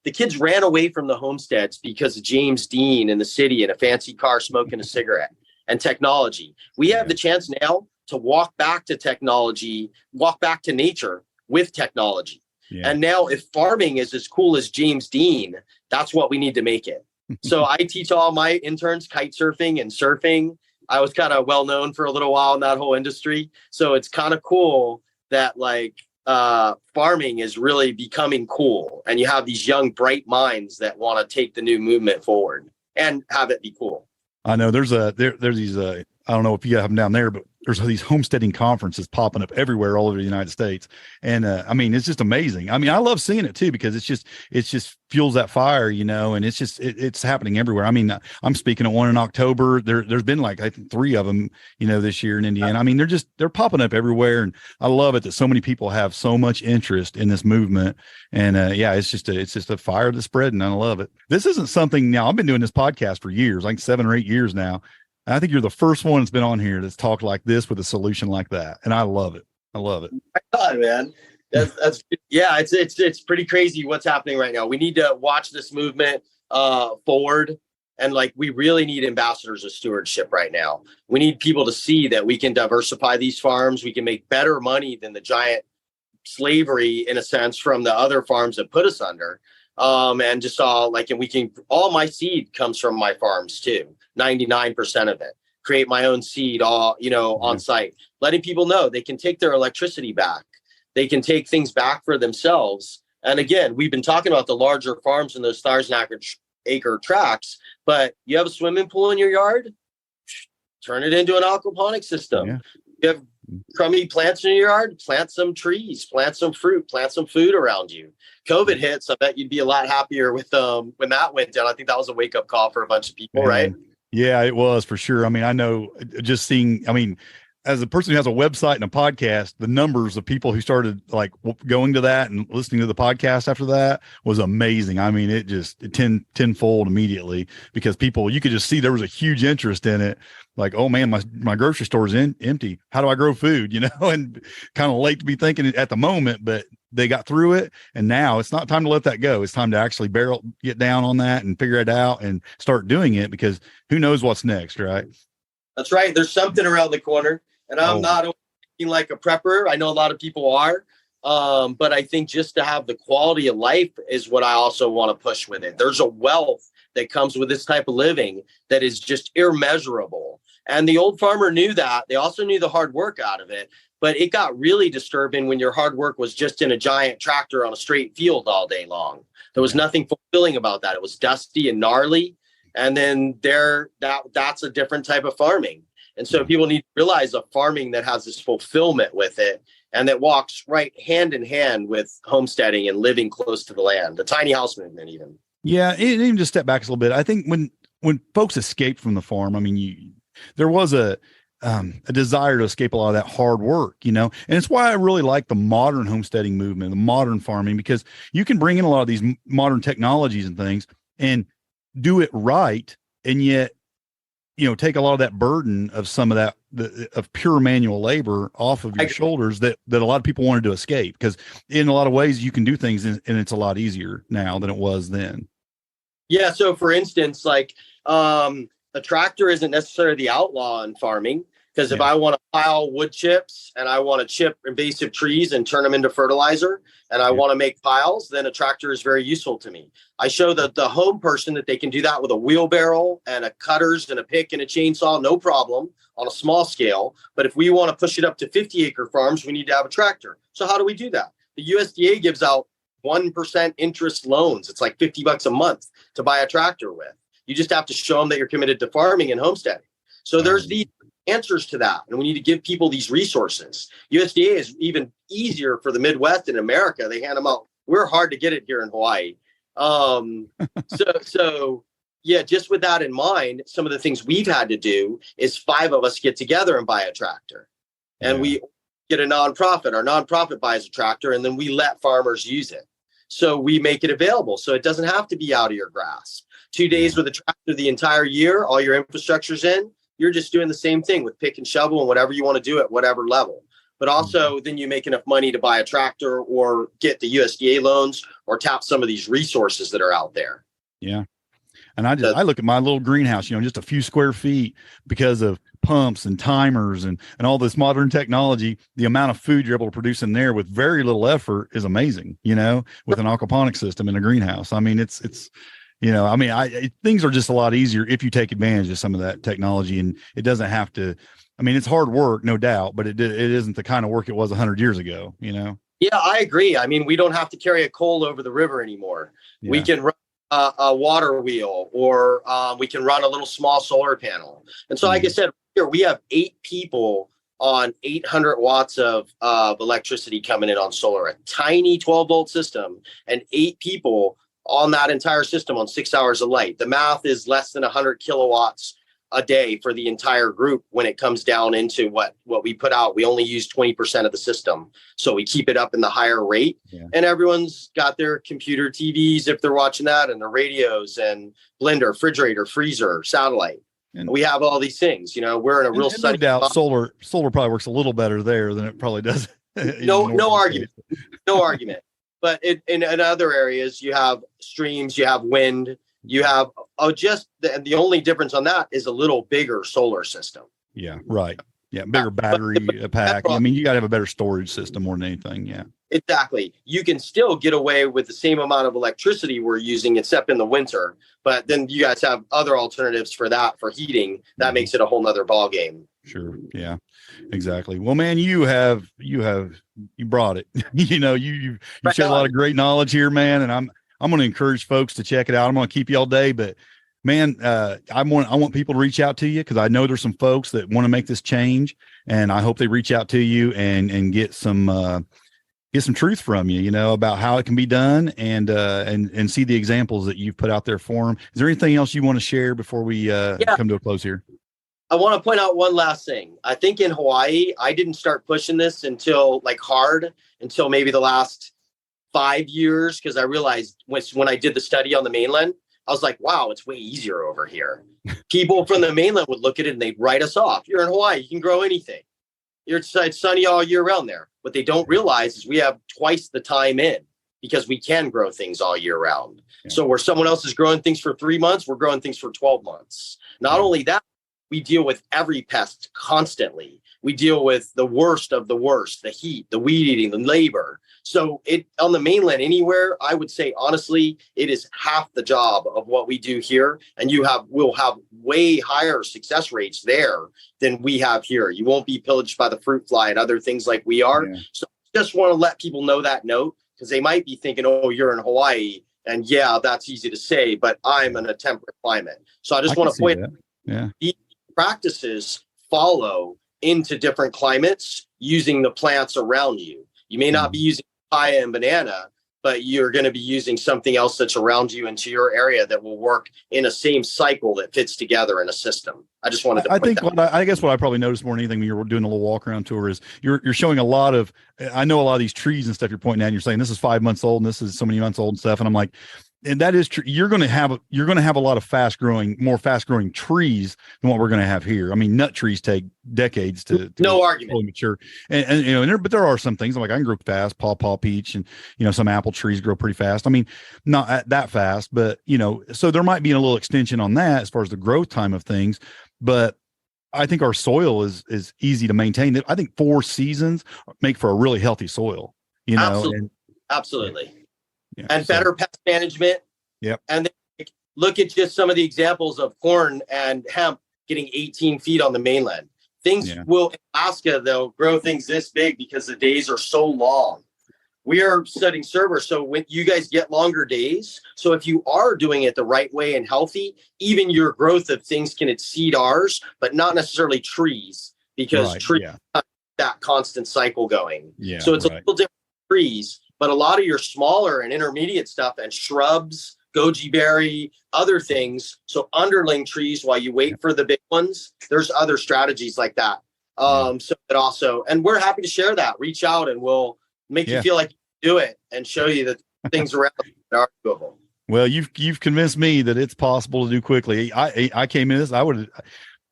the kids ran away from the homesteads because of James Dean in the city in a fancy car smoking a cigarette and technology. We have the chance now to walk back to technology, walk back to nature with technology. Yeah. And now if farming is as cool as James Dean, that's what we need to make it. So I teach all my interns kite surfing and surfing. I was kind of well known for a little while in that whole industry. So it's kind of cool that farming is really becoming cool. And you have these young, bright minds that want to take the new movement forward and have it be cool. I know there's these, I don't know if you have them down there, but there's these homesteading conferences popping up everywhere all over the United States. And I mean, it's just amazing. I mean, I love seeing it too, because it's just fuels that fire, and it's happening everywhere. I mean, I'm speaking at one in October. There's been like, I think 3 of them, this year in Indiana. I mean, they're popping up everywhere. And I love it that so many people have so much interest in this movement. And it's just a fire that's spreading. And I love it. This isn't something, now I've been doing this podcast for years, like 7 or 8 years now. I think you're the first one that's been on here that's talked like this with a solution like that. And I love it. I love it. My God, man. That's yeah, it's pretty crazy what's happening right now. We need to watch this movement forward. And like, we really need ambassadors of stewardship right now. We need people to see that we can diversify these farms. We can make better money than the giant slavery, in a sense, from the other farms that put us under. And just all my seed comes from my farms too. 99% of it. Create my own seed on site, letting people know they can take their electricity back. They can take things back for themselves. And again, we've been talking about the larger farms and those 1,000-acre tracts, but you have a swimming pool in your yard, turn it into an aquaponic system. Yeah. You have crummy plants in your yard, plant some trees, plant some fruit, plant some food around you. COVID hits. I bet you'd be a lot happier with when that went down. I think that was a wake-up call for a bunch of people, right? Yeah, it was, for sure. I mean, I know, just seeing, as a person who has a website and a podcast, the numbers of people who started like going to that and listening to the podcast after that was amazing. I mean, it just tenfold immediately, because you could just see there was a huge interest in it. Like, oh man, my grocery store is empty. How do I grow food? And kind of late to be thinking it at the moment, but they got through it. And now it's not time to let that go. It's time to actually get down on that and figure it out and start doing it, because who knows what's next, right? That's right. There's something around the corner. And I'm not like a prepper. I know a lot of people are. But I think just to have the quality of life is what I also want to push with it. There's a wealth that comes with this type of living that is just immeasurable. And the old farmer knew that. They also knew the hard work out of it. But it got really disturbing when your hard work was just in a giant tractor on a straight field all day long. There was nothing fulfilling about that. It was dusty and gnarly. And then that's a different type of farming. And so people need to realize a farming that has this fulfillment with it, and that walks right hand in hand with homesteading and living close to the land, the tiny house movement even. Yeah, and even just step back a little bit. I think when folks escaped from the farm, there was a desire to escape a lot of that hard work, and it's why I really like the modern homesteading movement, the modern farming, because you can bring in a lot of these modern technologies and things and do it right, and yet take a lot of that burden of some of that of pure manual labor off of your shoulders that a lot of people wanted to escape, because in a lot of ways you can do things and it's a lot easier now than it was then. Yeah. So for instance, like a tractor isn't necessarily the outlaw in farming, because if I want to pile wood chips and I want to chip invasive trees and turn them into fertilizer, and I want to make piles, then a tractor is very useful to me. I show the home person that they can do that with a wheelbarrow and a cutters and a pick and a chainsaw, no problem, on a small scale. But if we want to push it up to 50-acre farms, we need to have a tractor. So how do we do that? The USDA gives out 1% interest loans. It's like $50 a month to buy a tractor with. You just have to show them that you're committed to farming and homesteading. So there's these answers to that, and we need to give people these resources. USDA is even easier for the Midwest in America. They hand them out. We're hard to get it here in Hawaii. So yeah, just with that in mind, some of the things we've had to do is 5 of us get together and buy a tractor, and we get a nonprofit. Our nonprofit buys a tractor, and then we let farmers use it. So we make it available, so it doesn't have to be out of your grasp. 2 days with a tractor the entire year, all your infrastructure's in. You're just doing the same thing with pick and shovel and whatever you want to do at whatever level. But also then you make enough money to buy a tractor or get the USDA loans or tap some of these resources that are out there. Yeah. And I look at my little greenhouse, just a few square feet, because of pumps and timers and all this modern technology. The amount of food you're able to produce in there with very little effort is amazing, with an aquaponic system in a greenhouse. I mean, things are just a lot easier if you take advantage of some of that technology, and it doesn't have to, it's hard work, no doubt, but it isn't the kind of work it was 100 years ago, Yeah, I agree. We don't have to carry a coal over the river anymore. Yeah. We can run a water wheel, or we can run a little small solar panel. And so, like I said, here we have 8 people on 800 watts of electricity coming in on solar, a tiny 12-volt system, and 8 people on that entire system on 6 hours of light. The math is less than 100 kilowatts a day for the entire group when it comes down into what we put out. We only use 20% of the system. So we keep it up in the higher rate. Yeah. And everyone's got their computer TVs, if they're watching that, and their radios and blender, refrigerator, freezer, satellite. And we have all these things, we're in a real sunny. No doubt solar probably works a little better there than it probably does. No argument. But in other areas, you have streams, you have wind, you have the only difference on that is a little bigger solar system. Yeah, right. Yeah, bigger battery pack. I mean, you got to have a better storage system more than anything. Yeah, exactly. You can still get away with the same amount of electricity we're using, except in the winter. But then you guys have other alternatives for that, for heating. That makes it a whole nother ball game. Sure. Yeah, exactly. Well, man, you brought it. you shared a lot of great knowledge here, man. And I'm going to encourage folks to check it out. I'm going to keep you all day, but man, I want people to reach out to you because I know there's some folks that want to make this change, and I hope they reach out to you and get some truth from you, about how it can be done and see the examples that you've put out there for them. Is there anything else you want to share before we come to a close here? I want to point out one last thing. I think in Hawaii, I didn't start pushing this until maybe the last 5 years, because I realized when I did the study on the mainland, I was like, wow, it's way easier over here. People from the mainland would look at it and they'd write us off. You're in Hawaii, you can grow anything. It's sunny all year round there. What they don't realize is we have twice the time in because we can grow things all year round. Yeah. So where someone else is growing things for 3 months, we're growing things for 12 months. Not only that, we deal with every pest constantly. We deal with the worst of the worst, the heat, the weed eating, the labor. So on the mainland anywhere, I would say, honestly, it is half the job of what we do here. And we'll have way higher success rates there than we have here. You won't be pillaged by the fruit fly and other things like we are. Yeah. So just want to let people know that note, because they might be thinking, oh, you're in Hawaii. And yeah, that's easy to say, but I'm in a temperate climate. So I just want to point out, these practices follow into different climates using the plants around you. You may not be using papaya and banana, but you're going to be using something else that's around you into your area that will work in a same cycle that fits together in a system. I just wanted to I guess what I probably noticed more than anything when you're doing a little walk around tour is you're showing a lot of, I know a lot of these trees and stuff you're pointing at, and you're saying this is 5 months old and this is so many months old and stuff. And I'm like, and that is true. You're going to have a lot of more fast growing trees than what we're going to have here. I mean, nut trees take decades to no argument mature, and but there are some things like I can grow fast, pawpaw, peach, and some apple trees grow pretty fast. I mean, not that fast, but so there might be a little extension on that as far as the growth time of things. But I think our soil is easy to maintain. I think 4 seasons make for a really healthy soil. Absolutely. Yeah, and better pest management. Yep. And then look at just some of the examples of corn and hemp getting 18 feet on the mainland. Things will, in Alaska, they'll grow things this big because the days are so long. We are studying server, so when you guys get longer days, so if you are doing it the right way and healthy, even your growth of things can exceed ours, but not necessarily trees, because trees have that constant cycle going. Yeah, so it's a little different trees. But a lot of your smaller and intermediate stuff and shrubs, goji berry, other things. So underling trees while you wait for the big ones. There's other strategies like that. So that also, and we're happy to share that. Reach out and we'll make you feel like you do it and show you that things around that are doable. Well, you've convinced me that it's possible to do quickly. I came in this,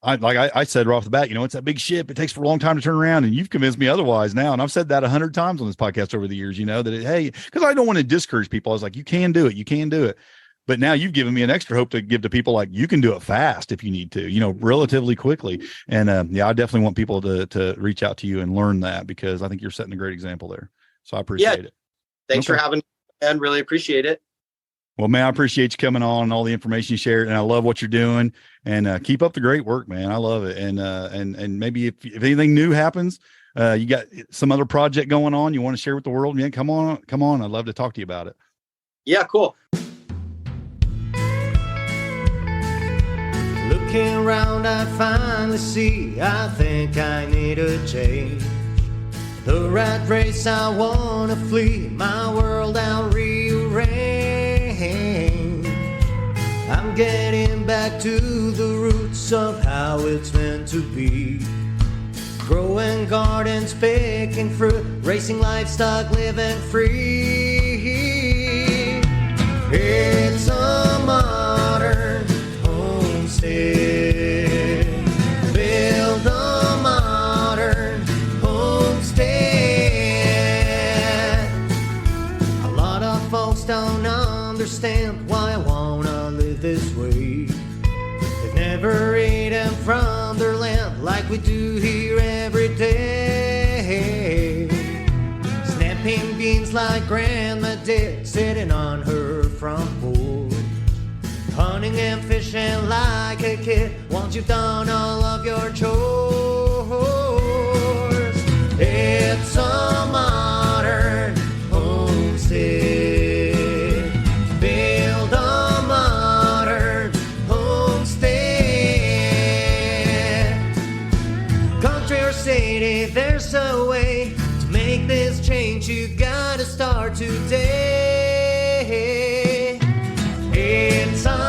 I said right off the bat, it's that big ship. It takes for a long time to turn around, and you've convinced me otherwise now. And I've said that 100 times on this podcast over the years, because I don't want to discourage people. I was like, you can do it. But now you've given me an extra hope to give to people, like you can do it fast if you need to, relatively quickly. And I definitely want people to reach out to you and learn that, because I think you're setting a great example there. So I appreciate it. Thanks for having me, and really appreciate it. Well, man, I appreciate you coming on and all the information you shared, and I love what you're doing. And keep up the great work, man. I love it. And maybe if anything new happens, you got some other project going on you want to share with the world, man, come on. I'd love to talk to you about it. Yeah, cool. Looking around, I finally see I think I need a change. The rat race, I wanna flee. My world, I'll rearrange. I'm getting back to the roots of how it's meant to be. Growing gardens, picking fruit, racing livestock, living free. It's a modern homestead. Build a modern homestead. A lot of folks don't understand why I wanna live this way. They've never eaten from their land like we do here every day. Snapping beans like Grandma did, sitting on her front porch. Hunting and fishing like a kid once you've done all of your chores. It's a modern homestead. Build a modern homestead. Country or city, there's a way to make this change. You gotta start today. It's a